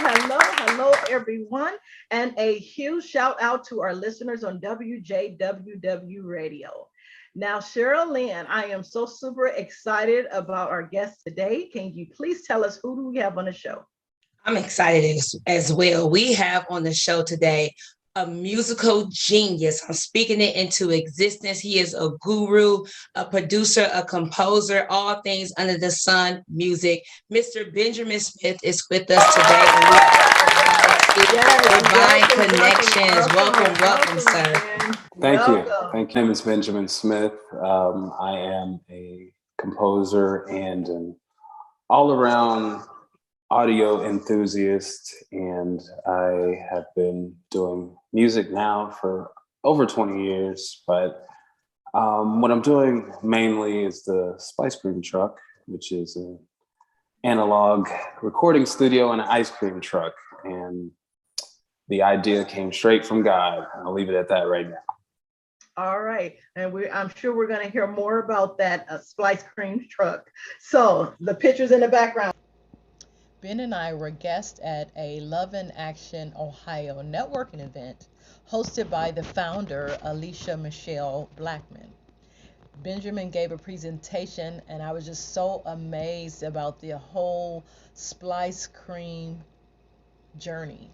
hello, everyone, and a huge shout out to our listeners on WJWW Radio. Now, Sherolynn, I am so super excited about our guest today. Can you please tell us who do we have on the show? I'm excited as well. We have on the show today a musical genius. I'm speaking it into existence. He is a guru, a producer, a composer, all things under the sun music. Mr. Benjamin Smith is with us today, and we are Divine Connections. Welcome, sir. Thank you. Thank you. My name is Benjamin Smith. I am a composer and an all-around audio enthusiast, and I have been doing music now for over 20 years. But what I'm doing mainly is the Splice Cream Truck, which is an analog recording studio and an ice cream truck. And the idea came straight from God. I'll leave it at that right now. All right, and I'm sure we're going to hear more about that Splice Cream Truck. So the pictures in the background. Ben and I were guests at a Love in Action Ohio networking event hosted by the founder, Alicia Michelle Blackman. Benjamin gave a presentation, and I was just so amazed about the whole Splice Cream journey.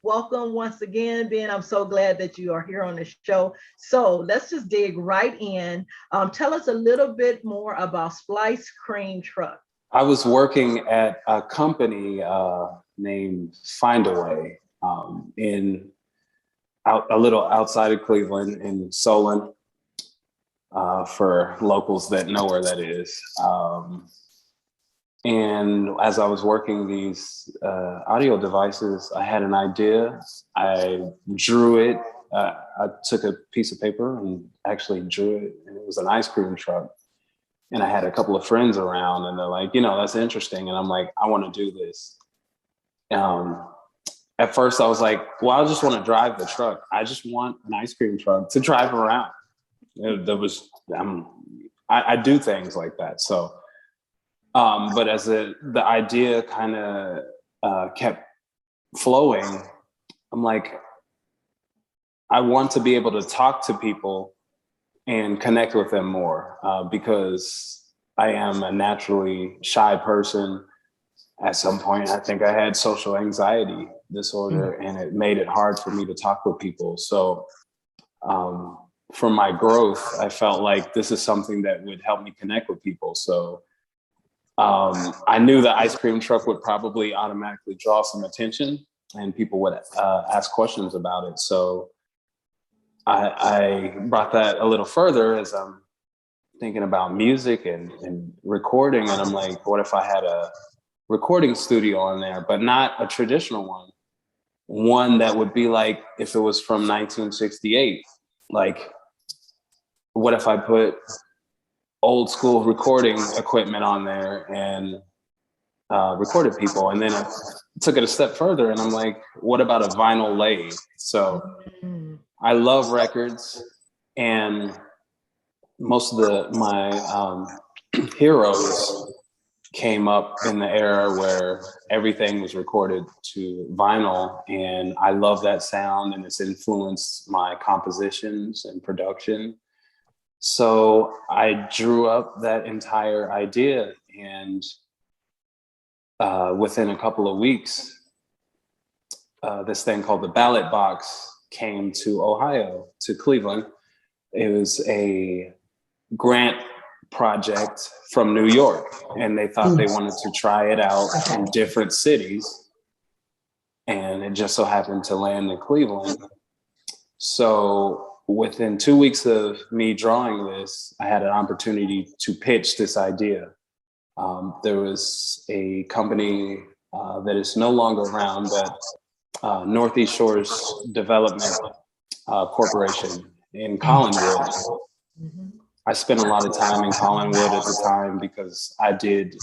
Welcome once again, Ben. I'm so glad that you are here on the show. So let's just dig right in. Tell us a little bit more about Splice Cream Truck. I was working at a company named Findaway a little outside of Cleveland in Solon, for locals that know where that is. And as I was working these audio devices, I had an idea. I drew it. I took a piece of paper and actually drew it. And it was an ice cream truck. And I had a couple of friends around, and they're like, that's interesting. And I'm like, I want to do this. At first, I was like, well, I just want to drive the truck. I just want an ice cream truck to drive around. I do things like that. So. But as the idea kind of kept flowing, I'm like, I want to be able to talk to people and connect with them more, because I am a naturally shy person. At some point, I think I had social anxiety disorder, and it made it hard for me to talk with people. So for my growth, I felt like this is something that would help me connect with people. So I knew the ice cream truck would probably automatically draw some attention, and people would ask questions about it. So I brought that a little further as I'm thinking about music and recording. And I'm like, what if I had a recording studio on there, but not a traditional one that would be like if it was from 1968. Like, what if I put old school recording equipment on there and recorded people? And then I took it a step further, and I'm like, what about a vinyl lathe? So I love records, and most of my heroes came up in the era where everything was recorded to vinyl, and I love that sound, and it's influenced my compositions and production. So I drew up that entire idea, and within a couple of weeks, this thing called the ballot box came to Ohio, to Cleveland. It was a grant project from New York, and they thought they wanted to try it out in different cities, and it just so happened to land in Cleveland. So within 2 weeks of me drawing this, I had an opportunity to pitch this idea. There was a company that is no longer around, but Northeast Shores Development Corporation in Collinwood. I spent a lot of time in Collinwood at the time because I did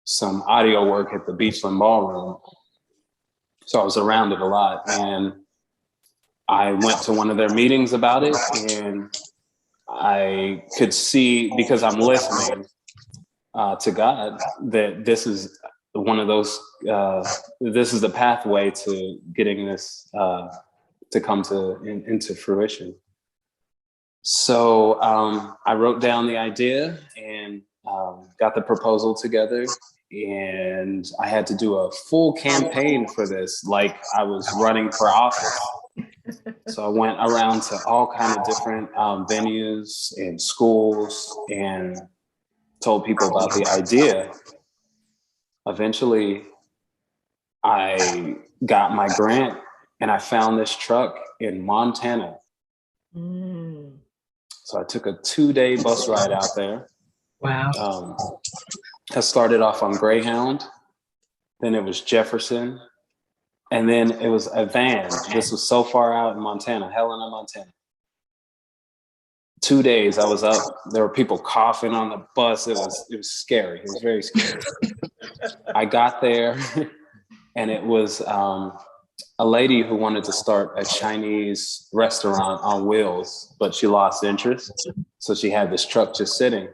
some audio work at the Beachland Ballroom. So I was around it a lot, and I went to one of their meetings about it, and I could see, because I'm listening to God, that this is one of those, this is the pathway to getting this to come into fruition. So I wrote down the idea and got the proposal together, and I had to do a full campaign for this, like I was running for office. So I went around to all kind of different venues and schools and told people about the idea. Eventually, I got my grant and I found this truck in Montana. So I took a 2-day bus ride out there. Wow. I started off on Greyhound, then it was Jefferson, and then it was a van. This was so far out in Montana, Helena, Montana. 2 days I was up. There were people coughing on the bus. It was scary. It was very scary. I got there, and it was a lady who wanted to start a Chinese restaurant on wheels, but she lost interest. So she had this truck just sitting.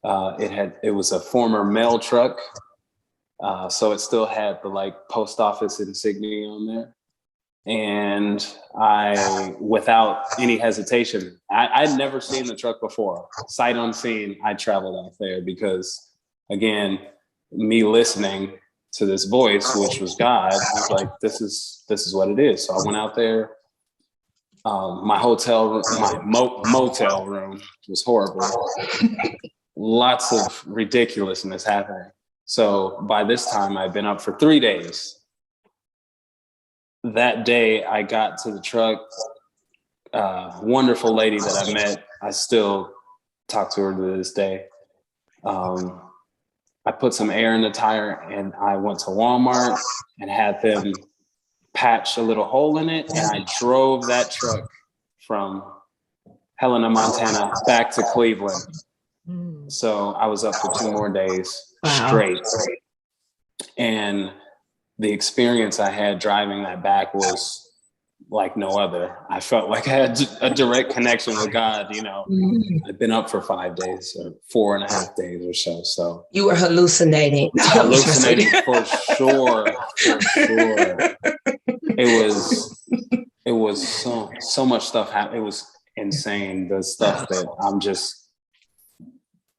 It was a former mail truck. So it still had the like post office insignia on there. And I, without any hesitation, I'd never seen the truck before. Sight unseen, I traveled out there because, again, me listening to this voice, which was God, I was like, this is what it is. So I went out there. My motel room was horrible. Lots of ridiculousness happening. So by this time, I'd been up for 3 days. That day, I got to the truck. Wonderful lady that I met. I still talk to her to this day. I put some air in the tire, and I went to Walmart and had them patch a little hole in it. And I drove that truck from Helena, Montana, back to Cleveland. So I was up for 2 more days straight. And the experience I had driving that back was like no other. I felt like I had a direct connection with God. You know, I've been up for 5 days or 4.5 days or so. So you were hallucinating. Hallucinating for sure. For sure. It was so much stuff happened. It was insane. The stuff that I'm just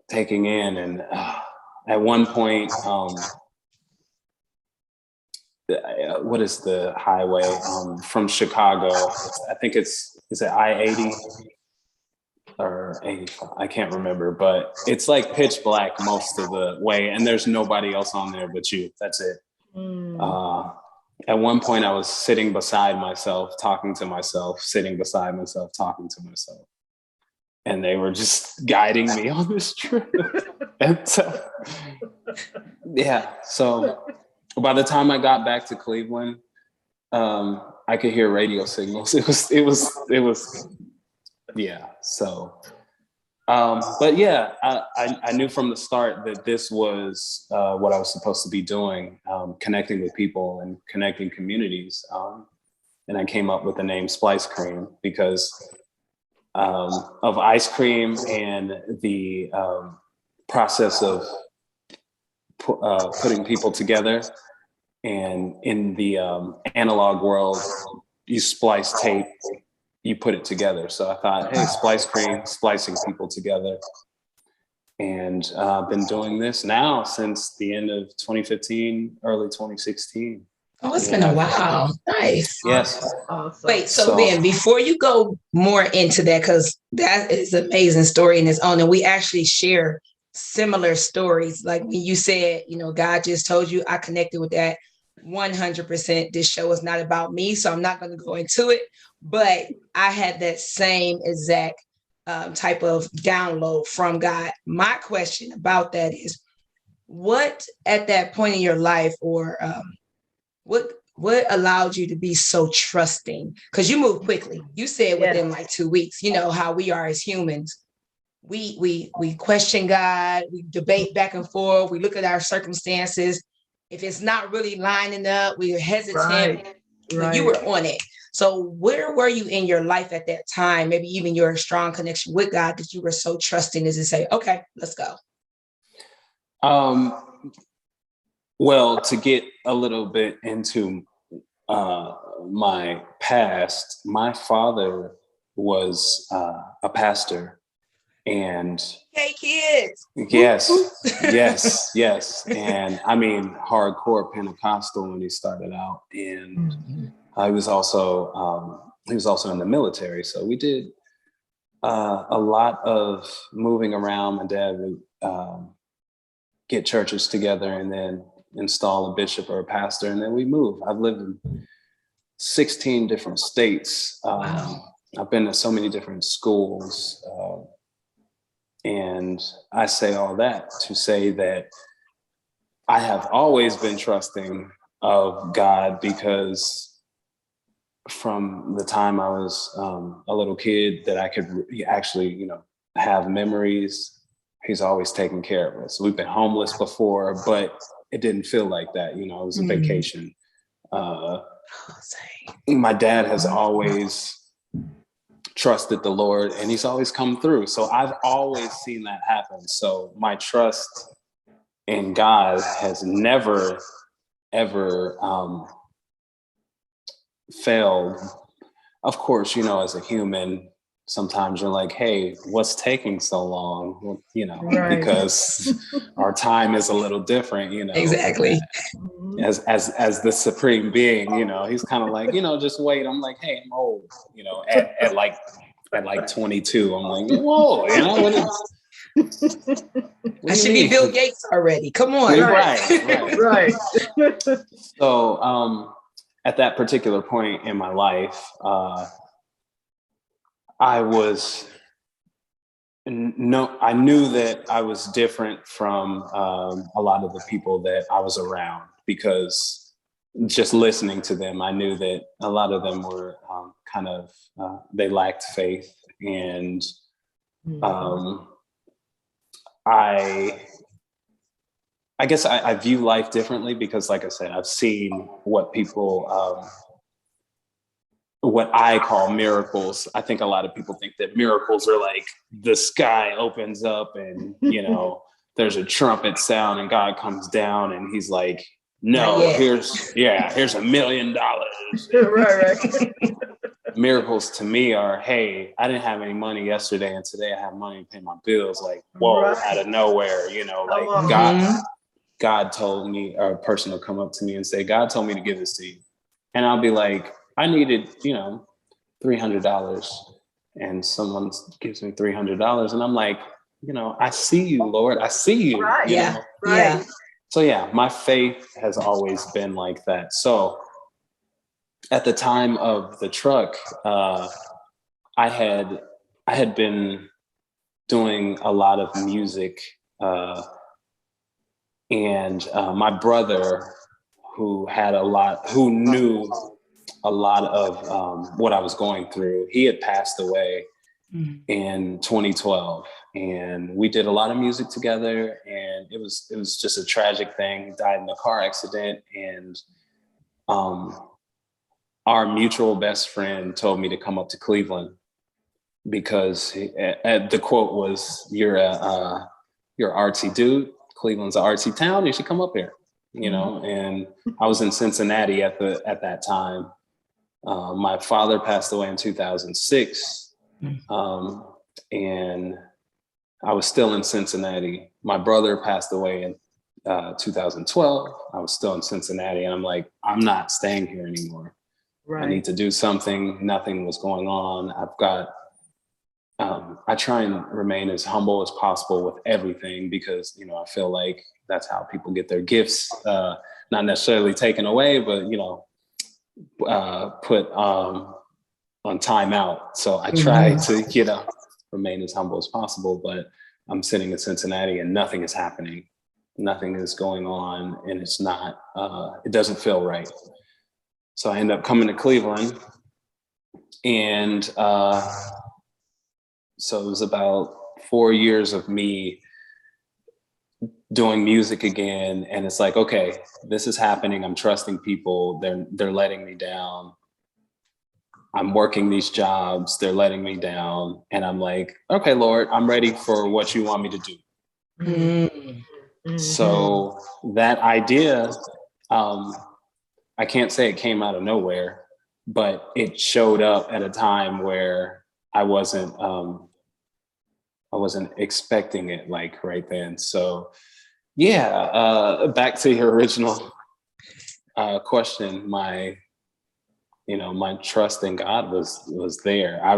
taking in. And at one point, what is the highway from Chicago? I think is it I-80 or 85? I can't remember, but it's like pitch black most of the way, and there's nobody else on there but you. That's it. At one point, I was sitting beside myself, talking to myself, sitting beside myself, talking to myself. And they were just guiding me on this trip. And so by the time I got back to Cleveland, I could hear radio signals. It was, yeah. So, but yeah, I knew from the start that this was what I was supposed to be doing, connecting with people and connecting communities. And I came up with the name Splice Cream because of ice cream and the process of putting people together. And in the analog world, you splice tape, you put it together. So I thought, hey, Splice Cream, splicing people together. And I've been doing this now since the end of 2015, early 2016. Oh, it's been a while. Nice. Yes. Awesome. Wait, so then before you go more into that, because that is an amazing story in its own, and we actually share similar stories. Like when you said, you know, God just told you, I connected with that 100%. This show is not about me, so I'm not going to go into it. But I had that same exact type of download from God. My question about that is, what at that point in your life, or what allowed you to be so trusting? Because you moved quickly. You said within like 2 weeks. You know how we are as humans. We question God. We debate back and forth. We look at our circumstances. If it's not really lining up, we're hesitant. Right. You were on it. So where were you in your life at that time? Maybe even your strong connection with God that you were so trusting as to say, okay, let's go. Well, to get a little bit into my past, my father was a pastor, and Hey, kids. yes, yes, and I mean hardcore Pentecostal when he started out, and he was also in the military, so we did a lot of moving around. My dad would get churches together and then install a bishop or a pastor, and then we move. I've lived in 16 different states. I've been to so many different schools. And I say all that to say that I have always been trusting of God, because from the time I was a little kid that I could actually, have memories, he's always taken care of us. We've been homeless before, but it didn't feel like that. It was a vacation. My dad has always trusted the Lord, and he's always come through. So I've always seen that happen. So my trust in God has never, ever failed. Of course, as a human, sometimes you're like, hey, what's taking so long? Right. Because our time is a little different, Exactly. As the supreme being, he's kind of like, just wait. I'm like, hey, I'm old, at like 22. I'm like, whoa, I should be Bill Gates already. Come on. Right. So at that particular point in my life, I knew that I was different from a lot of the people that I was around, because just listening to them, I knew that a lot of them were they lacked faith. And I guess I view life differently, because like I said, I've seen what people, what I call miracles. I think a lot of people think that miracles are like the sky opens up and, there's a trumpet sound and God comes down and he's like, no, here's $1 million. Right. Miracles to me are, hey, I didn't have any money yesterday and today I have money to pay my bills. Like, whoa, out of nowhere, God told me, or a person will come up to me and say, God told me to give this to you. And I'll be like, I needed, $300. And someone gives me $300. And I'm like, I see you, Lord. I see you. Right. Yeah. So my faith has always been like that. So at the time of the truck, I had been doing a lot of music, and my brother, who knew a lot of what I was going through, he had passed away in 2012, and we did a lot of music together, and it was just a tragic thing. He died in a car accident, and our mutual best friend told me to come up to Cleveland, because the quote was, you're an artsy dude. Cleveland's an artsy town. You should come up here, and I was in Cincinnati at that time. My father passed away in 2006. And I was still in Cincinnati. My brother passed away in 2012. I was still in Cincinnati, and I'm like, I'm not staying here anymore. Right. I need to do something. Nothing was going on. I try and remain as humble as possible with everything, because, I feel like that's how people get their gifts, not necessarily taken away, but, put on timeout. So I try to, remain as humble as possible, but I'm sitting in Cincinnati and nothing is happening. Nothing is going on, and it's not, it doesn't feel right. So I end up coming to Cleveland, and so it was about 4 years of me doing music again. And it's like, okay, this is happening. I'm trusting people. They're letting me down. I'm working these jobs. They're letting me down. And I'm like, okay, Lord, I'm ready for what you want me to do. So that idea, I can't say it came out of nowhere, but it showed up at a time where I wasn't expecting it like right then. So yeah, back to your original question, my trust in God was there. I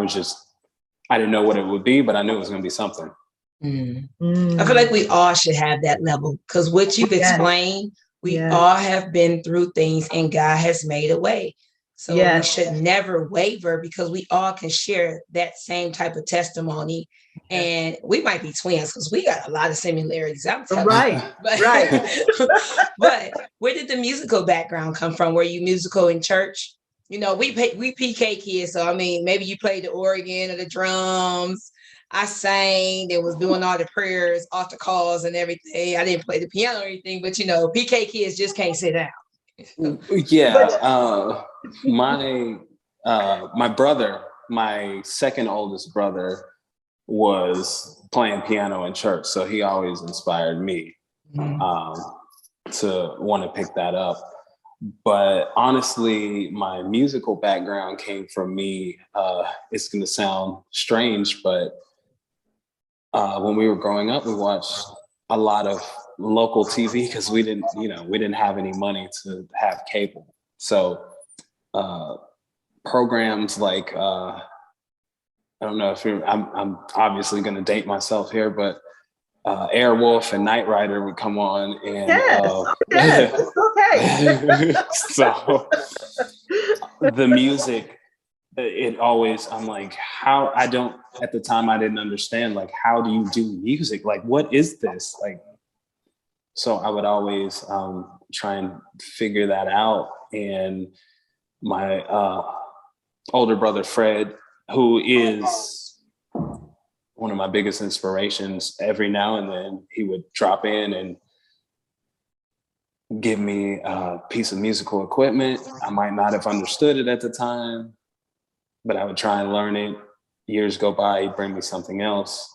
didn't know what it would be, but I knew it was going to be something. I feel like we all should have that level, because what you've explained, we all have been through things and God has made a way. So we should never waver, because we all can share that same type of testimony. And we might be twins because we got a lot of similarities. I'm telling you. But where did the musical background come from? Were you musical in church? We PK kids. So, I mean, maybe you played the organ or the drums. I sang, they was doing all the prayers, altar calls and everything. I didn't play the piano or anything, but PK kids just can't sit down. My brother, my second oldest brother, was playing piano in church. So he always inspired me to want to pick that up. But honestly, my musical background came from me. It's going to sound strange, but when we were growing up, we watched a lot of local TV because we didn't have any money to have cable. So programs like I don't know if I'm obviously going to date myself here, but Airwolf and Knight Rider would come on, and it's okay. So the music, I'm like, at the time I didn't understand, like, how do you do music? Like, what is this? Like, so I would always try and figure that out. And my older brother, Fred, who is one of my biggest inspirations, every now and then he would drop in and give me a piece of musical equipment. I might not have understood it at the time, but I would try and learn it. Years go by, he'd bring me something else.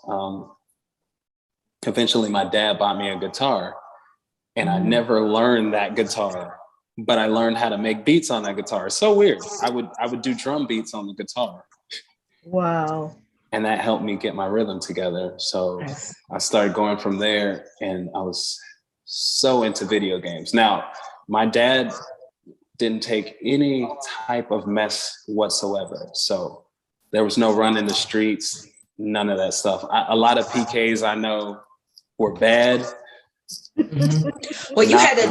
Eventually my dad bought me a guitar, and I never learned that guitar, but I learned how to make beats on that guitar. It's so weird. I would do drum beats on the guitar. Wow. And that helped me get my rhythm together. So I started going from there, and I was so into video games. Now, my dad didn't take any type of mess whatsoever. So there was no run in the streets, none of that stuff. A lot of PKs I know were bad. Well, you had a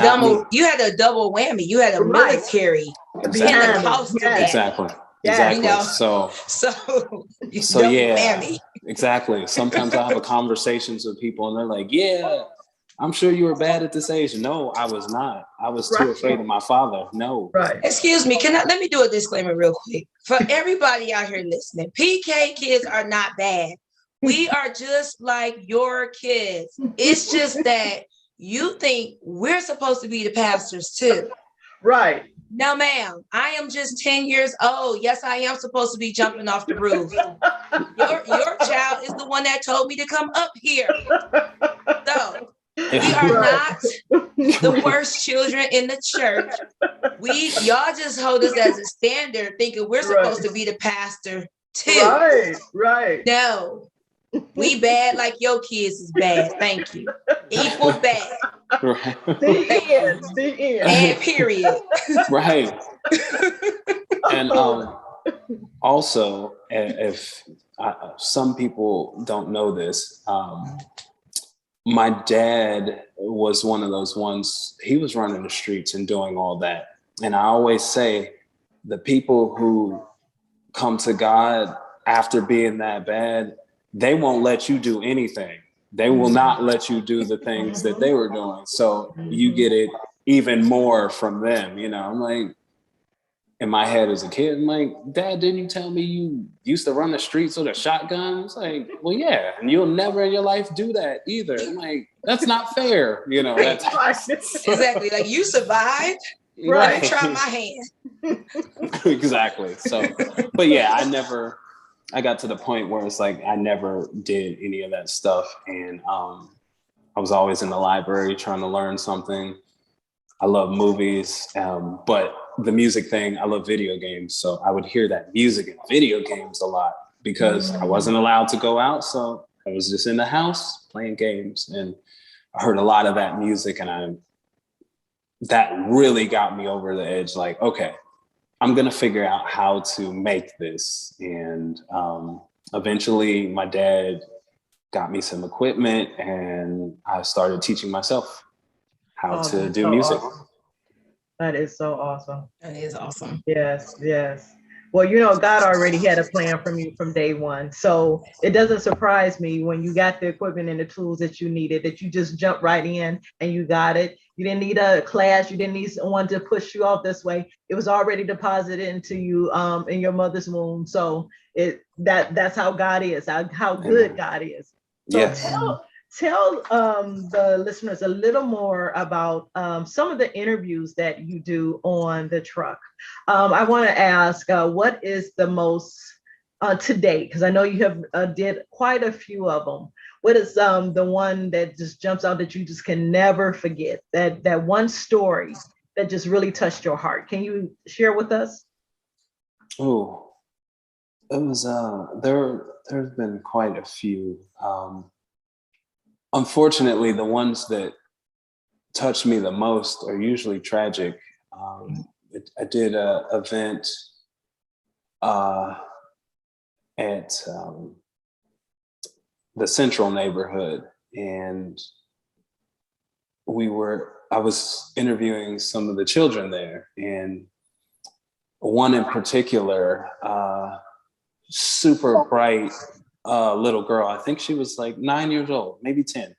double whammy. You had a military Exactly. Exactly. So yeah, exactly. Sometimes I have conversations with people and they're like, yeah, I'm sure you were bad at this age. No, I was not. I was too afraid of my father. No. Right. Excuse me. Let me do a disclaimer real quick for everybody out here listening. PK kids are not bad. We are just like your kids. It's just that you think we're supposed to be the pastors too. Right. No, ma'am. I am just 10 years old. Yes, I am supposed to be jumping off the roof. Your child is the one that told me to come up here. So we are not the worst children in the church. Y'all just hold us as a standard, thinking we're supposed to be the pastor too. Right. No. We bad like your kids is bad. Thank you. Equal bad. The end. And period. Right. And also, if some people don't know this, my dad was one of those ones. He was running the streets and doing all that. And I always say, the people who come to God after being that bad, they won't let you do anything. They will not let you do the things that they were doing. So you get it even more from them. I'm like, in my head as a kid, I'm like, Dad, didn't you tell me you used to run the streets with a shotgun? It's like, well, yeah, and you'll never in your life do that either. I'm like, that's not fair. Exactly. Like, you survived. Right. Try my hand. Exactly. So, but yeah, I got to the point where it's like I never did any of that stuff, and I I was always in the library trying to learn something. I love movies, but the music thing, I love video games. So I would hear that music in video games a lot because I wasn't allowed to go out. So I was just in the house playing games, and I heard a lot of that music, and that really got me over the edge. Like, okay, I'm going to figure out how to make this. And eventually my dad got me some equipment, and I started teaching myself how to do music. Awesome. That is so awesome. That is awesome. Yes, yes. Well, God already had a plan from you from day one. So it doesn't surprise me when you got the equipment and the tools that you needed, that you just jumped right in and you got it. You didn't need a class. You didn't need someone to push you off this way. It was already deposited into you in your mother's womb. So that's how God is, how good God is. So yes. Tell the listeners a little more about some of the interviews that you do on the truck. I want to ask, what is the most to date? Because I know you have did quite a few of them. What is the one that just jumps out that you just can never forget? That one story that just really touched your heart. Can you share with us? Oh, it was there's been quite a few. Unfortunately, the ones that touch me the most are usually tragic. I did an event at the Central neighborhood, and I was interviewing some of the children there, and one in particular, super bright little girl. I think she was like 9 years old, maybe 10,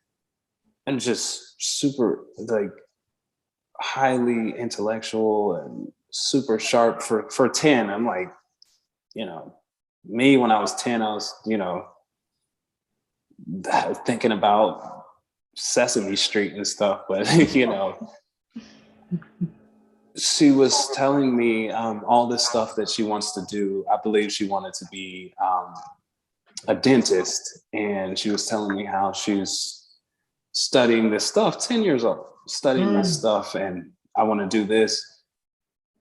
and just super like highly intellectual and super sharp for 10. I'm like, me when I was 10, I was, thinking about Sesame Street and stuff, but she was telling me all this stuff that she wants to do. I believe she wanted to be a dentist, and she was telling me how she's studying this stuff, 10 years old, studying this stuff, and I want to do this.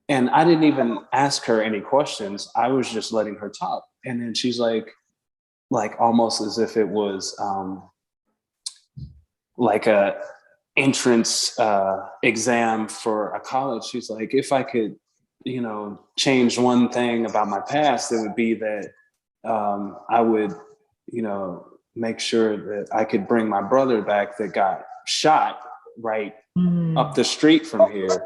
And I didn't even ask her any questions. I was just letting her talk. And then she's like almost as if it was like a entrance exam for a college. She's like, if I could, change one thing about my past, it would be that I would, make sure that I could bring my brother back that got shot right up the street from here,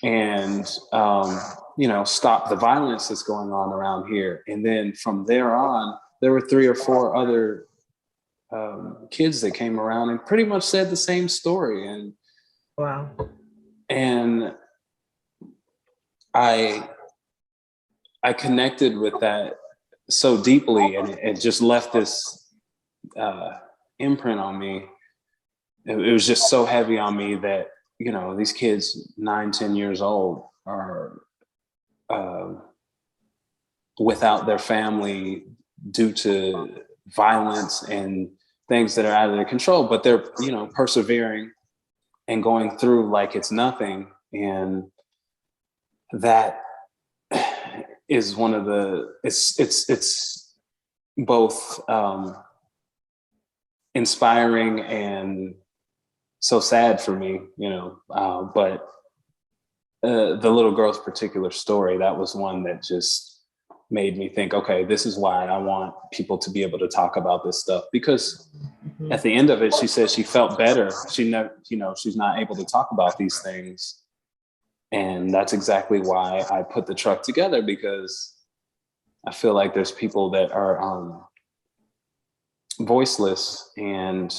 and, stop the violence that's going on around here. And then from there on, there were 3 or 4 other kids that came around and pretty much said the same story. And wow. And I connected with that so deeply, and it just left this imprint on me. It was just so heavy on me that, these kids 9, 10 years old are without their family due to violence and things that are out of their control, but they're, persevering and going through like it's nothing. And that is one of the, it's both inspiring and so sad for me, but the little girl's particular story, that was one that just made me think, okay, this is why I want people to be able to talk about this stuff, because at the end of it, she said she felt better. She never, she's not able to talk about these things. And that's exactly why I put the truck together, because I feel like there's people that are voiceless and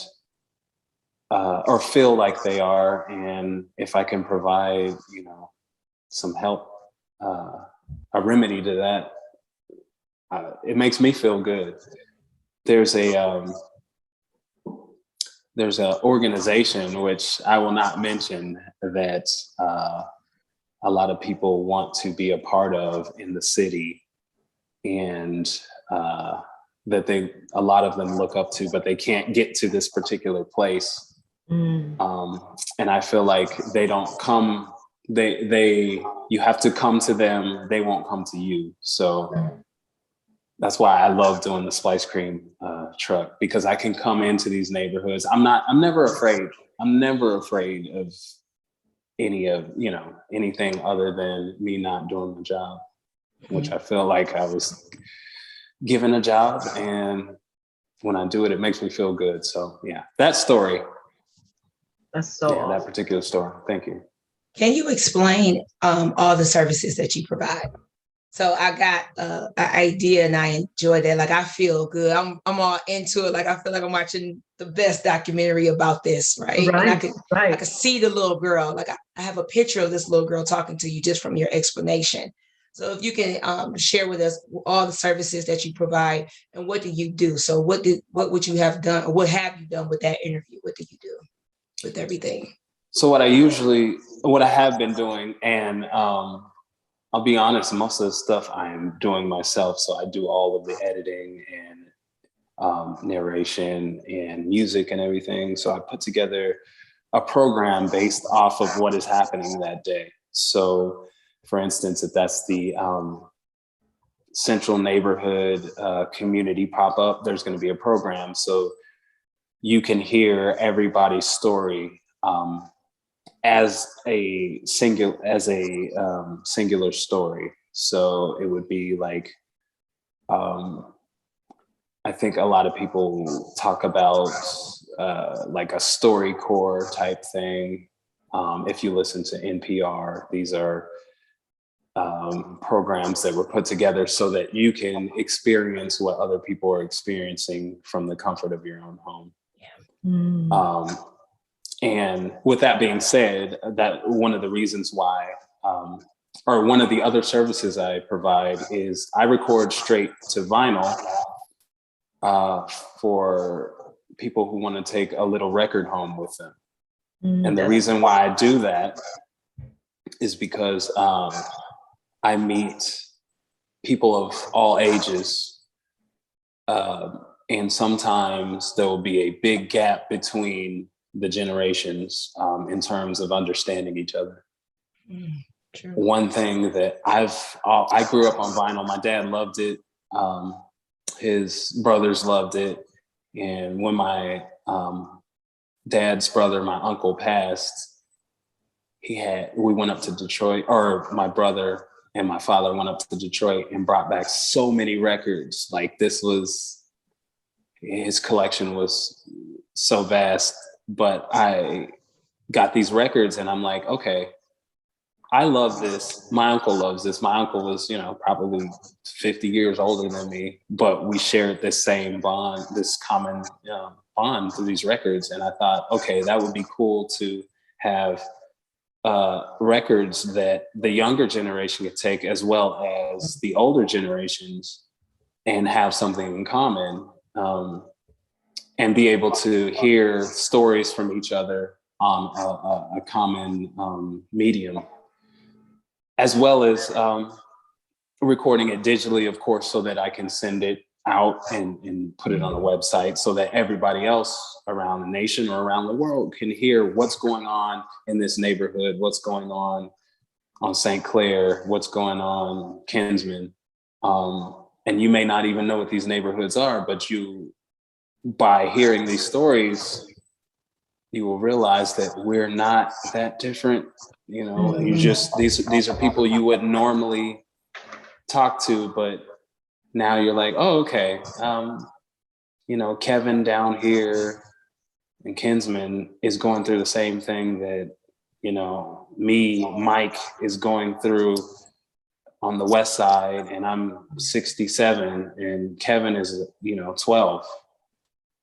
or feel like they are. And if I can provide, some help, a remedy to that, it makes me feel good. There's an organization, which I will not mention, that a lot of people want to be a part of in the city, and that a lot of them look up to, but they can't get to this particular place. And I feel like they don't come, you have to come to them. They won't come to you. So that's why I love doing the Splice Cream Truck, because I can come into these neighborhoods. I'm never afraid. I'm never afraid of anything other than me not doing my job, which I feel like I was given a job, and when I do it, it makes me feel good. So yeah, that story. That's so awesome. That particular story. Thank you. Can you explain all the services that you provide? So I got an idea and I enjoy that. Like, I feel good. I'm all into it. Like, I feel like I'm watching the best documentary about this, right? And I could see the little girl. Like, I have a picture of this little girl talking to you just from your explanation. So if you can share with us all the services that you provide and what do you do? So what would you have done, or what have you done with that interview? What did you do with everything? So what I have been doing, and I'll be honest, most of the stuff I am doing myself. So I do all of the editing and narration and music and everything. So I put together a program based off of what is happening that day. So for instance, if that's the Central Neighborhood Community Pop-Up, there's going to be a program. So you can hear everybody's story as a singular story. So it would be like, I think a lot of people talk about like a StoryCorps type thing. If you listen to NPR, these are programs that were put together so that you can experience what other people are experiencing from the comfort of your own home. Yeah. And with that being said, that one of the reasons why, or one of the other services I provide is I record straight to vinyl for people who want to take a little record home with them. And the reason why I do that is because I meet people of all ages, and sometimes there will be a big gap between the generations in terms of understanding each other. True. One thing that I grew up on vinyl. My dad loved it. His brothers loved it. And when my dad's brother, my uncle, passed, we went up to Detroit, or my brother and my father went up to Detroit and brought back so many records. Like, his collection was so vast. But I got these records and I'm like, okay, I love this. My uncle loves this. My uncle was, probably 50 years older than me, but we shared this same bond, this common bond through these records. And I thought, okay, that would be cool to have records that the younger generation could take as well as the older generations and have something in common. And be able to hear stories from each other on a common medium, as well as recording it digitally, of course, so that I can send it out and put it on a website so that everybody else around the nation or around the world can hear what's going on in this neighborhood, what's going on St. Clair, what's going on Kinsman. And you may not even know what these neighborhoods are, but by hearing these stories, you will realize that we're not that different. These are people you wouldn't normally talk to, but now you're like, oh, okay. Kevin down here in Kinsman is going through the same thing that, Mike is going through on the West Side, and I'm 67 and Kevin is, 12.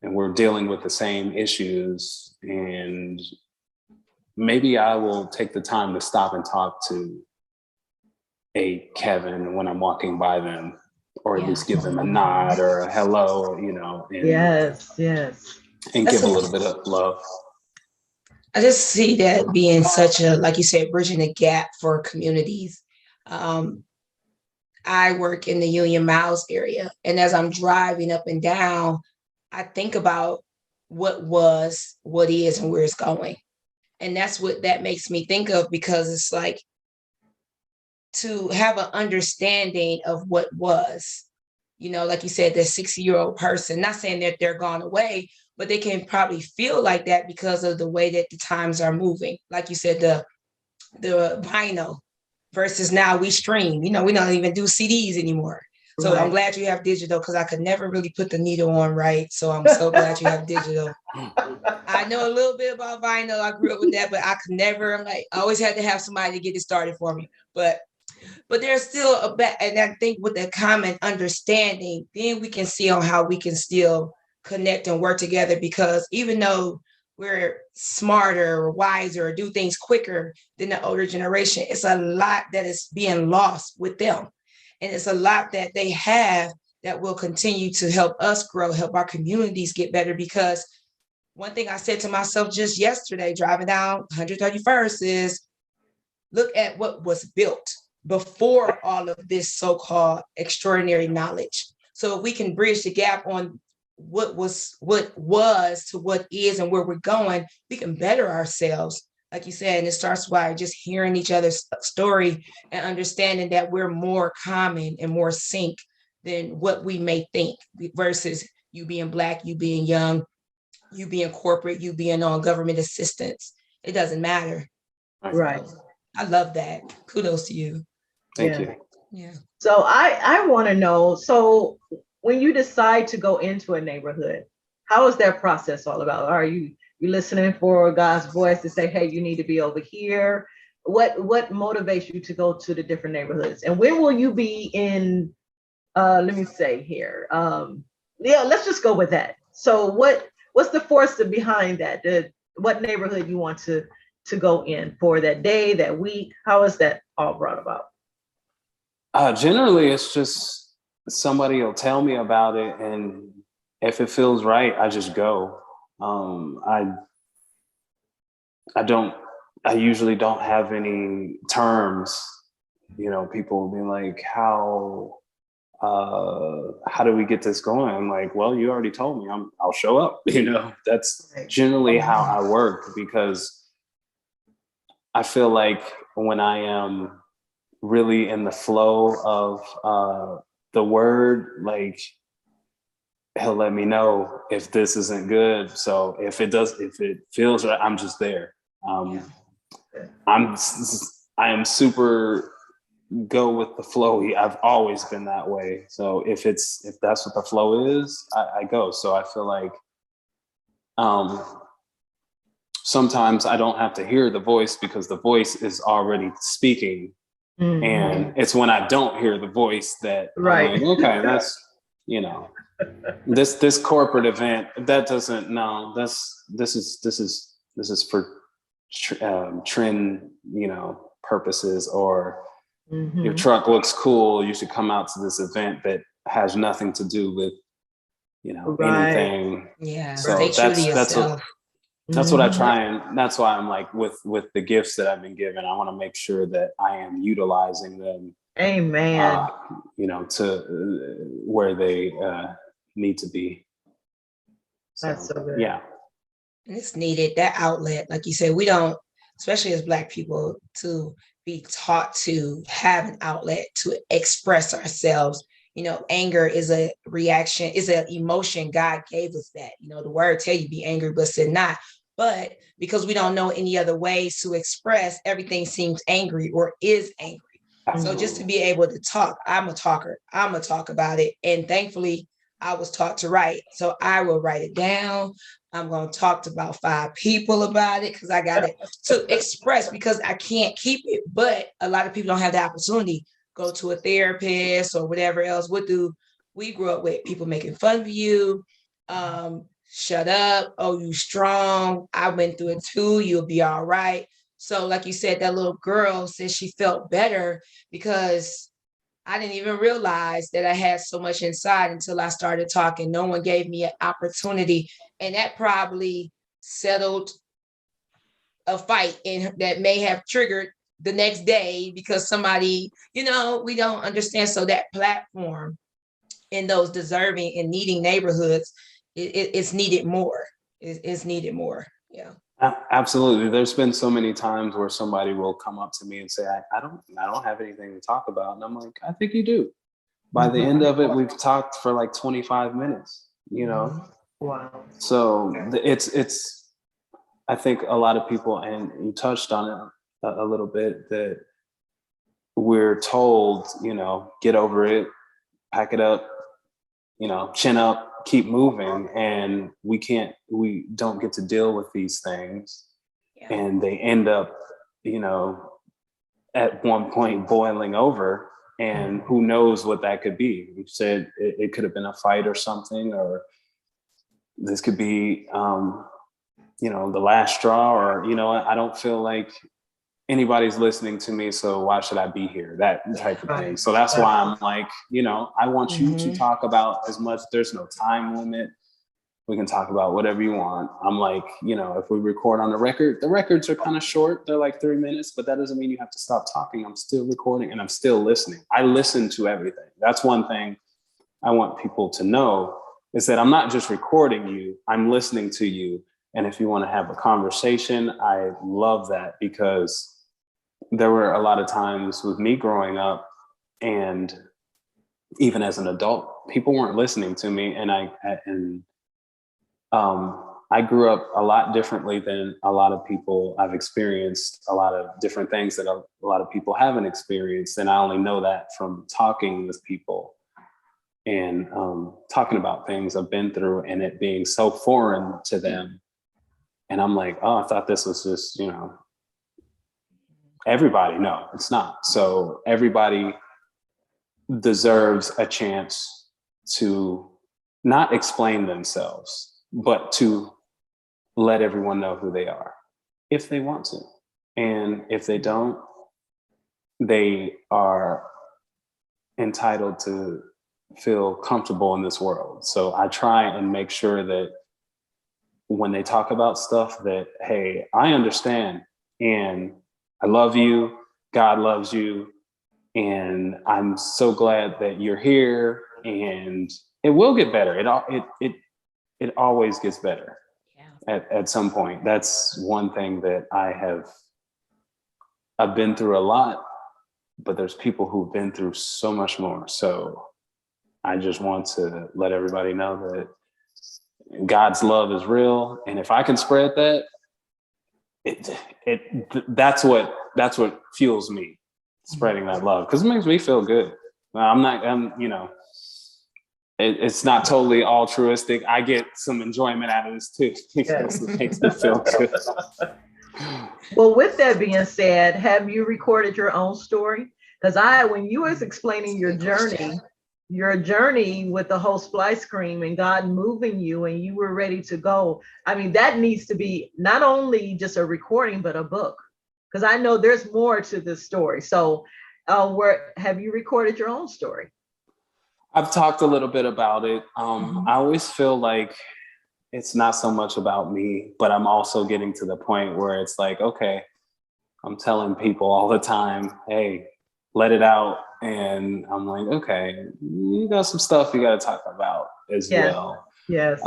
And we're dealing with the same issues, and maybe I will take the time to stop and talk to a Kevin when I'm walking by them, or at least give them a nod or a hello, and, yes. That's and give a little bit of love. I just see that being such a, like you said, bridging the gap for communities. I work in the Union Miles area, and as I'm driving up and down, I think about what was, what is, and where it's going. And that's what that makes me think of, because it's like to have an understanding of what was, like you said, that 60-year-old person, not saying that they're gone away, but they can probably feel like that because of the way that the times are moving. Like you said, the vinyl versus now we stream, we don't even do CDs anymore. So I'm glad you have digital, because I could never really put the needle on right. So I'm so glad you have digital. I know a little bit about vinyl. I grew up with that, but I could never, I always had to have somebody to get it started for me. But there's still and I think with the common understanding, then we can see on how we can still connect and work together, because even though we're smarter or wiser or do things quicker than the older generation, it's a lot that is being lost with them. And it's a lot that they have that will continue to help us grow, help our communities get better. Because one thing I said to myself just yesterday, driving down 131st, is look at what was built before all of this so-called extraordinary knowledge. So if we can bridge the gap on what was to what is and where we're going, we can better ourselves. Like you said, and it starts by just hearing each other's story and understanding that we're more common and more sync than what we may think, versus you being Black, you being young, you being corporate, you being on government assistance. It doesn't matter. Right. So I love that. Kudos to you. Thank you. Yeah. So I want to know, so when you decide to go into a neighborhood, how is that process all about? Are you listening for God's voice to say, hey, you need to be over here? What motivates you to go to the different neighborhoods? And when will you be in, let me say here, let's just go with that. So what's the force behind that? What neighborhood you want to go in for that day, that week? How is that all brought about? Generally, it's just somebody will tell me about it, and if it feels right, I just go. I usually don't have any terms. People will be like, how do we get this going? I'm like, well, you already told me, I'll show up. That's generally how I work, because I feel like when I am really in the flow of the word, like, he'll let me know if this isn't good. So if it feels right, I'm just there. I am super go with the flow. I've always been that way. So if that's what the flow is, I go. So I feel like sometimes I don't have to hear the voice, because the voice is already speaking. Mm-hmm. And it's when I don't hear the voice that I'm like, okay, that's, this corporate event, that doesn't, no, this is for trend, purposes, or your truck looks cool, you should come out to this event that has nothing to do with, anything. Yeah. So that's what I try, and that's why I'm like, with the gifts that I've been given, I want to make sure that I am utilizing them. Amen. To where they need to be. That's so good. Yeah. And it's needed, that outlet. Like you said, we don't, especially as Black people, to be taught to have an outlet to express ourselves. Anger is a reaction, is an emotion. God gave us that. The word tell you be angry, but sin not. But because we don't know any other ways to express, everything seems angry or is angry. So just to be able to talk, I'm a talker. I'm going to talk about it. And thankfully, I was taught to write. So I will write it down. I'm going to talk to about 5 people about it, because I got it to express, because I can't keep it. But a lot of people don't have the opportunity. Go to a therapist or whatever else. What do we grew up with? People making fun of you. Shut up. Oh, you strong. I went through it too. You'll be all right. So like you said, that little girl said she felt better because I didn't even realize that I had so much inside until I started talking. No one gave me an opportunity. And that probably settled a fight that may have triggered the next day, because somebody, we don't understand. So that platform in those deserving and needing neighborhoods, it's needed more. is needed more. Yeah. Absolutely. There's been so many times where somebody will come up to me and say, I don't have anything to talk about. And I'm like, I think you do. By the end of it, we've talked for like 25 minutes, you know? Wow. So it's, I think a lot of people, and you touched on it a little bit, that we're told, you know, get over it, pack it up, you know, chin up, keep moving. And we don't get to deal with these things. Yeah. And they end up, you know, at one point boiling over, and who knows what that could be. You said it could have been a fight or something, or this could be, you know, the last straw, or, you know, I don't feel like anybody's listening to me, so why should I be here? That type of thing. So that's why I'm like, you know, I want you to talk about as much. There's no time limit. We can talk about whatever you want. I'm like, you know, if we record on the records are kind of short. They're like 3 minutes, but that doesn't mean you have to stop talking. I'm still recording and I'm still listening. I listen to everything. That's one thing I want people to know, is that I'm not just recording you, I'm listening to you. And if you want to have a conversation, I love that, because there were a lot of times with me growing up, and even as an adult, people weren't listening to me. And I grew up a lot differently than a lot of people. I've experienced a lot of different things that a lot of people haven't experienced. And I only know that from talking with people and talking about things I've been through, and it being so foreign to them. And I'm like, oh, I thought this was just, you know, everybody. No, it's not. So everybody deserves a chance to not explain themselves, but to let everyone know who they are, if they want to. And if they don't, they are entitled to feel comfortable in this world. So I try and make sure that when they talk about stuff, that, hey, I understand, and I love you, God loves you, and I'm so glad that you're here, and it will get better. It always gets better. Yeah. At some point. That's one thing that I've been through a lot, but there's people who've been through so much more. So I just want to let everybody know that God's love is real. And if I can spread that, that's what fuels me, spreading that love, because it makes me feel good. You know, it's not totally altruistic. I get some enjoyment out of this too, because it makes me feel good. Well, with that being said, have you recorded your own story? Because when you was explaining your journey with the whole Splice Cream and God moving you and you were ready to go, I mean, that needs to be not only just a recording, but a book. Because I know there's more to this story. So have you recorded your own story? I've talked a little bit about it. I always feel like it's not so much about me, but I'm also getting to the point where it's like, okay, I'm telling people all the time, hey, let it out. And I'm like, okay, you got some stuff you got to talk about as well. Yes.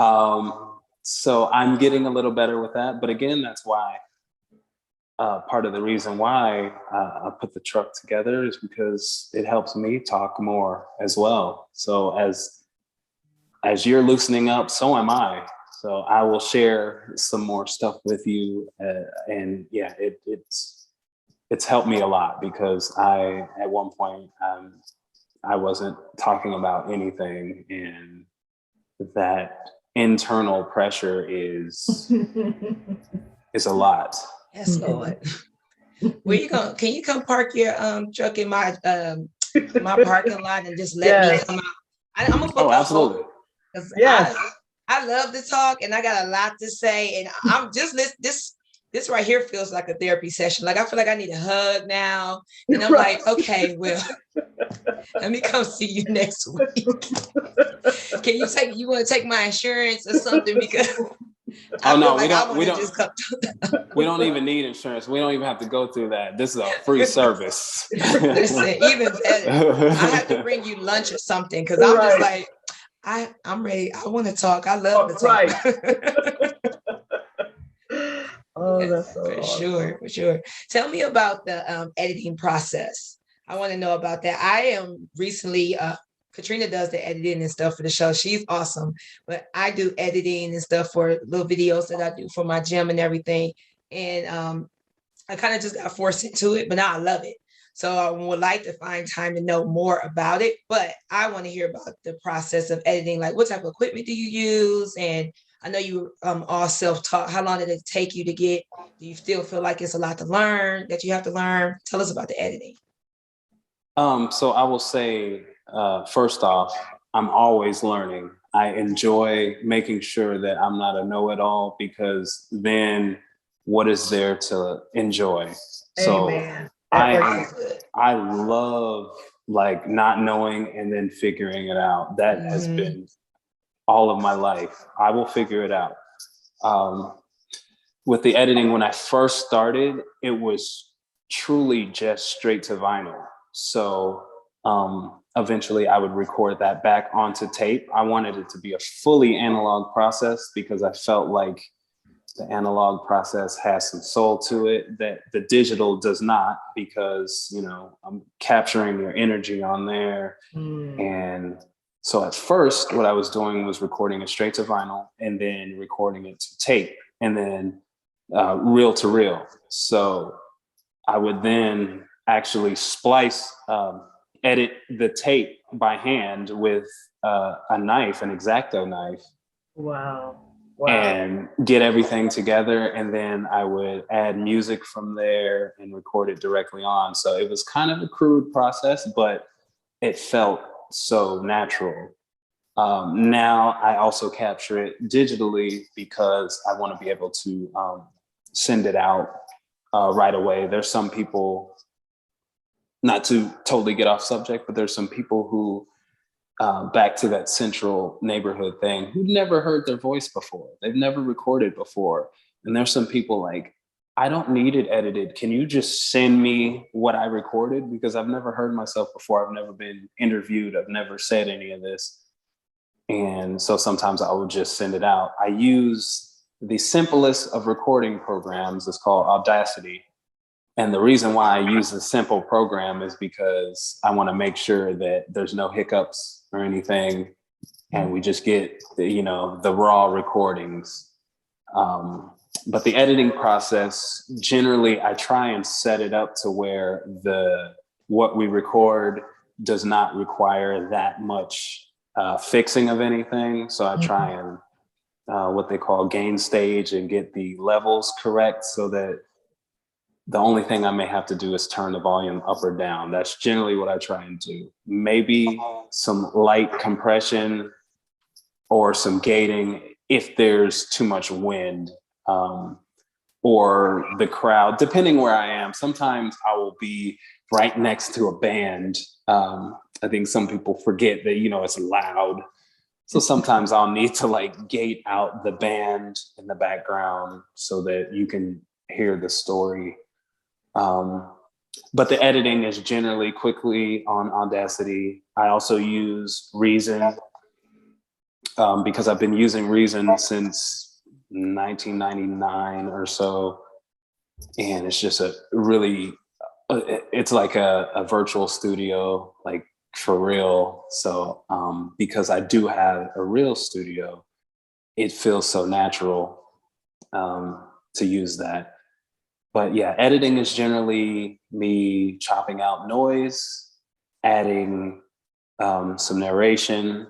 So I'm getting a little better with that. But again, that's why part of the reason why I put the truck together is because it helps me talk more as well. So as you're loosening up, so am I. So I will share some more stuff with you. And yeah, it's helped me a lot, because at one point, I wasn't talking about anything, and that internal pressure is a lot. Yes, Lord. Where you going? Can you come park your truck in my parking lot and just let me come out? I'm gonna book absolutely. Yes. I love to talk, and I got a lot to say, and I'm just this right here feels like a therapy session. Like I feel like I need a hug now, and I'm like, okay, well, let me come see you next week. Can you want to take my insurance or something? Because we don't even need insurance. We don't even have to go through that. This is a free service. Listen, even better, I have to bring you lunch or something, because I'm just like, I'm ready. I want to talk. I love to talk. Right. Oh, Yeah, that's so for awesome. sure, for sure. Tell me about the editing process. I want to know about that. I am recently Katrina does the editing and stuff for the show. She's awesome. But I do editing and stuff for little videos that I do for my gym and everything. And I kind of just got forced into it, but now I love it. So I would like to find time to know more about it, but I want to hear about the process of editing. Like, what type of equipment do you use? And I know you all self-taught. How long did it take you to get? Do you still feel like it's a lot to learn that you have to learn? Tell us about the editing. So I will say, first off, I'm always learning. I enjoy making sure that I'm not a know-it-all, because then what is there to enjoy? So Amen. That I right am, there. I love like not knowing and then figuring it out. That has been all of my life. I will figure it out. Um, with the editing, when I first started, it was truly just straight to vinyl. So eventually I would record that back onto tape. I wanted it to be a fully analog process because I felt like the analog process has some soul to it that the digital does not, because, you know, I'm capturing your energy on there. And so at first, what I was doing was recording it straight to vinyl and then recording it to tape and then reel to reel. So I would then actually splice, edit the tape by hand with a knife, an X-Acto knife, Wow. Wow. and get everything together. And then I would add music from there and record it directly on. So it was kind of a crude process, but it felt so natural. Now I also capture it digitally because I want to be able to send it out right away. There's some people, not to totally get off subject, but there's some people who, back to that central neighborhood thing, who never heard their voice before. They've never recorded before. And there's some people like, I don't need it edited. Can you just send me what I recorded? Because I've never heard myself before. I've never been interviewed. I've never said any of this. And so sometimes I would just send it out. I use the simplest of recording programs. It's called Audacity. And the reason why I use a simple program is because I want to make sure that there's no hiccups or anything, and we just get the raw recordings. But the editing process, generally, I try and set it up to where what we record does not require that much fixing of anything. So I try and what they call gain stage and get the levels correct, so that the only thing I may have to do is turn the volume up or down. That's generally what I try and do. Maybe some light compression or some gating if there's too much wind, or the crowd, depending where I am. Sometimes I will be right next to a band. I think some people forget that, it's loud. So sometimes I'll need to like gate out the band in the background so that you can hear the story. But the editing is generally quickly on Audacity. I also use Reason because I've been using Reason since 1999 or so. And it's just it's like a virtual studio, like for real. So because I do have a real studio, it feels so natural to use that. But yeah, editing is generally me chopping out noise, adding some narration.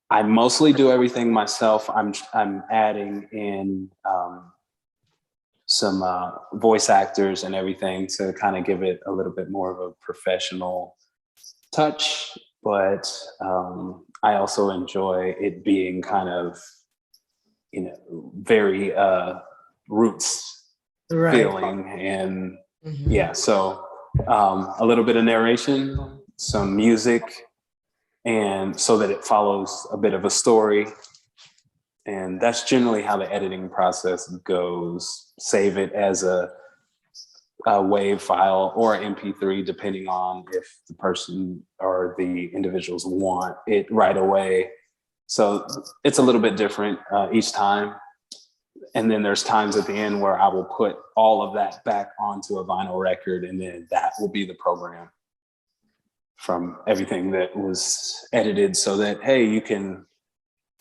I mostly do everything myself. I'm adding in some voice actors and everything to kind of give it a little bit more of a professional touch. But I also enjoy it being kind of, very roots feeling. And yeah, so a little bit of narration, some music, and so that it follows a bit of a story. And that's generally how the editing process goes. Save it as a WAV file or MP3, depending on if the person or the individuals want it right away. So it's a little bit different each time. And then there's times at the end where I will put all of that back onto a vinyl record, and then that will be the program from everything that was edited, so that, hey, you can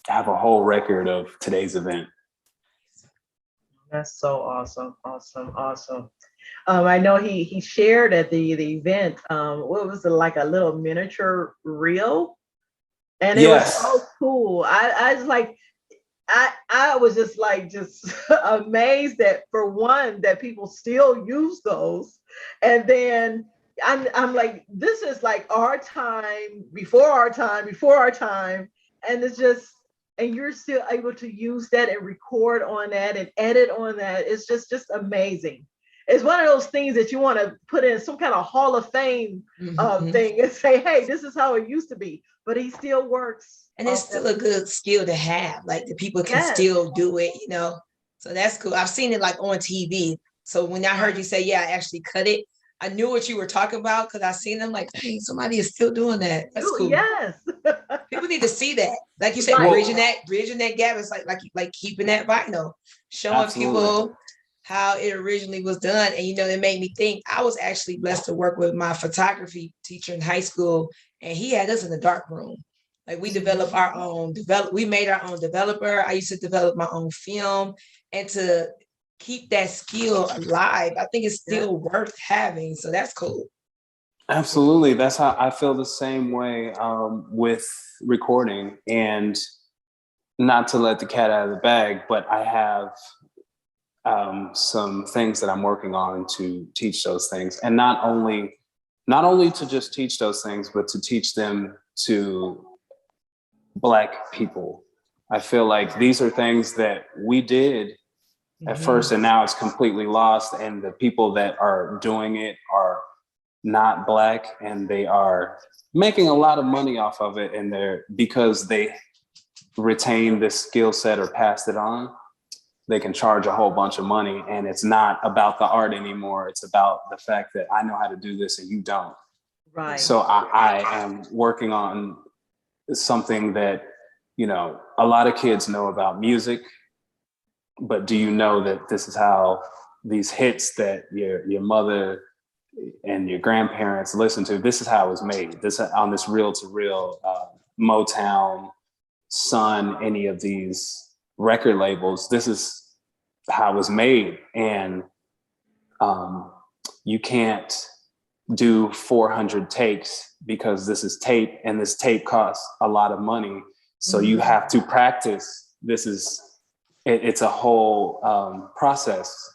have a whole record of today's event. That's so awesome, awesome, awesome. I know he shared at the event, what was it, like a little miniature reel? And it was so cool. I was like, I was just like, amazed that, for one, that people still use those. And then I'm like, this is like our time, before our time, before our time. And it's just, and you're still able to use that and record on that and edit on that. It's just amazing. It's one of those things that you want to put in some kind of Hall of Fame thing and say, hey, this is how it used to be. But he still works. And it's still a good skill to have. Like, the people can still do it, you know? So that's cool. I've seen it like on TV. So when I heard you say, yeah, I actually cut it, I knew what you were talking about, because I seen them like, hey, somebody is still doing that. That's cool. Yes. People need to see that. Like you said, bridging that gap is like keeping that vinyl, showing people how it originally was done. And, you know, it made me think. I was actually blessed to work with my photography teacher in high school, and he had us in the dark room. Like, we developed our own we made our own developer. I used to develop my own film, and to keep that skill alive, I think it's still worth having. So that's cool. Absolutely. That's how I feel, the same way with recording. And not to let the cat out of the bag, but I have some things that I'm working on to teach those things. And not only to just teach those things, but to teach them to Black people. I feel like these are things that we did at first, and now it's completely lost. And the people that are doing it are not Black, and they are making a lot of money off of it. And because they retain this skill set or passed it on, they can charge a whole bunch of money. And it's not about the art anymore. It's about the fact that I know how to do this and you don't. Right. So I am working on something that, you know, a lot of kids know about music, but do you know that this is how these hits that your mother and your grandparents listen to, this is how it was made. This on this reel-to-reel Motown, Sun, any of these record labels, this is how it was made. And you can't do 400 takes, because this is tape, and this tape costs a lot of money. So you have to practice. It's a whole process.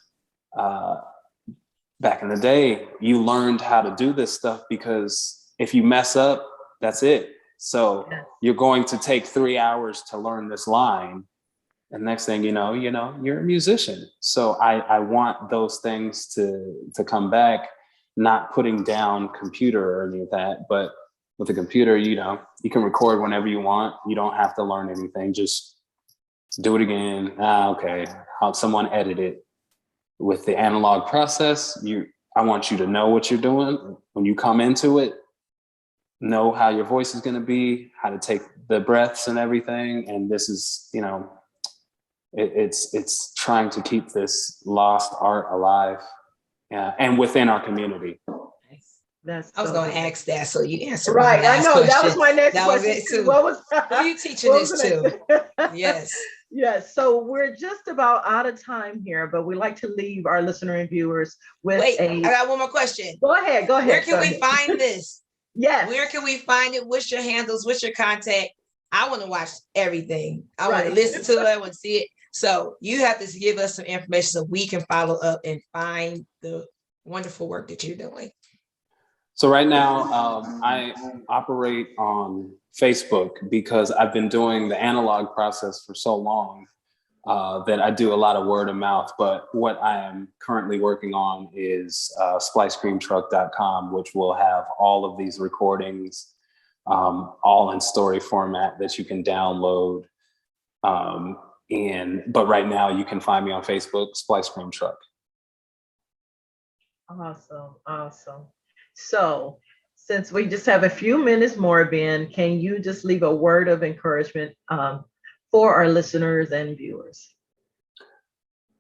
Back in the day, you learned how to do this stuff, because if you mess up, that's it. So you're going to take 3 hours to learn this line. And next thing you know, you're a musician. So I want those things to come back. Not putting down computer or any of that, but with a computer, you can record whenever you want. You don't have to learn anything. Just do it again. Okay, have someone edit it. With the analog process, I want you to know what you're doing when you come into it. Know how your voice is going to be, how to take the breaths and everything. And this is, it's trying to keep this lost art alive. And within our community. I was going to ask that, so you answered. Right, I know. That was my next question. Who are you teaching this to? Yes. Yes. So we're just about out of time here, but we like to leave our listener and viewers with I got one more question. Go ahead. Where can we find this? Yes. Where can we find it? What's your handles? What's your contact? I want to watch everything. I want to listen to it. I want to see it. So you have to give us some information so we can follow up and find the wonderful work that you're doing. So right now, I operate on Facebook, because I've been doing the analog process for so long that I do a lot of word of mouth. But what I am currently working on is splicecreamtruck.com, which will have all of these recordings, all in story format that you can download. But right now you can find me on Facebook, Splice Cream Truck. Awesome. So since we just have a few minutes more, Ben, can you just leave a word of encouragement for our listeners and viewers?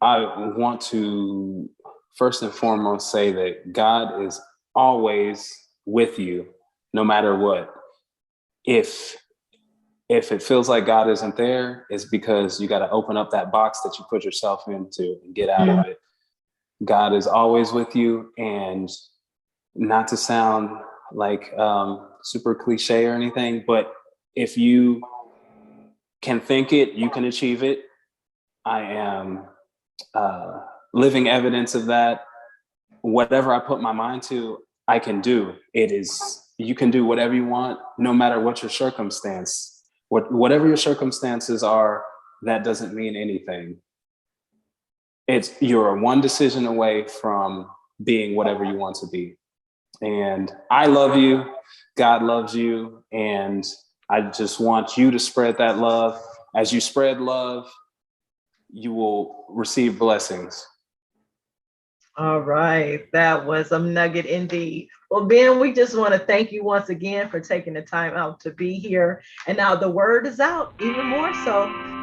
I want to first and foremost say that God is always with you, no matter what. If it feels like God isn't there, it's because you got to open up that box that you put yourself into and get out of it. God is always with you, and not to sound like super cliche or anything, but if you can think it, you can achieve it. I am living evidence of that. Whatever I put my mind to, I can do. You can do whatever you want, no matter what your circumstance. Whatever your circumstances are, that doesn't mean anything. You're one decision away from being whatever you want to be. And I love you. God loves you. And I just want you to spread that love. As you spread love, you will receive blessings. All right. That was a nugget indeed. Well, Ben, we just want to thank you once again for taking the time out to be here. And now the word is out even more so.